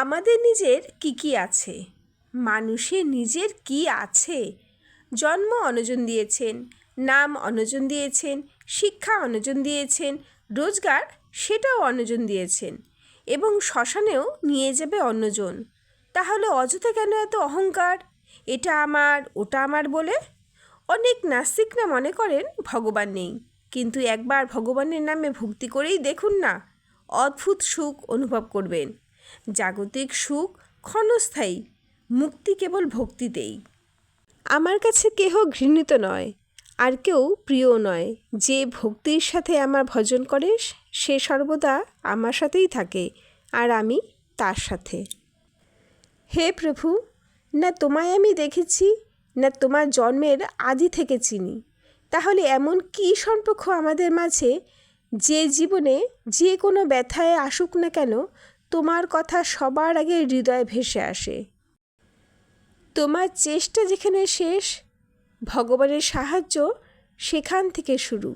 আমাদের নিজের কি আছে? মানুষের নিজের কি আছে? জন্ম অন্যজন দিয়েছেন, নাম অন্যজন দিয়েছেন, শিক্ষা অন্যজন দিয়েছেন, রোজগার সেটাও অন্যজন দিয়েছেন, এবং শ্মশানেও নিয়ে যাবে অন্যজন। তাহলে অযথা কেন এত অহংকার? এটা আমার, ওটা আমার বলে? অনেক নাস্তিকরা মনে করেন ভগবান নেই, কিন্তু একবার ভগবানের নামে ভক্তি করেই দেখুন না, অদ্ভুত সুখ অনুভব করবেন। জাগতিক সুখ ক্ষণস্থায়ী, মুক্তি কেবল ভক্তিতেই। আমার কাছে কেহ ঘৃণিত নয়, আর কেউ প্রিয় নয়। যে ভক্তির সাথে আমার ভজন করে সে সর্বদা আমার সাথেই থাকে, আর আমি তার সাথে। হে প্রভু, না তোমায় আমি দেখেছি, না তোমার জন্মের আদি থেকে চিনি। তাহলে এমন কী সম্পর্ক আমাদের মাঝে, যে জীবনে যে কোনো ব্যথায় আসুক না কেন, তোমার কথা সবার আগে হৃদয়ে ভেসে আসে? তোমার চেষ্টা যেখানে শেষ, ভগবানের সাহায্য সেখান থেকে শুরু।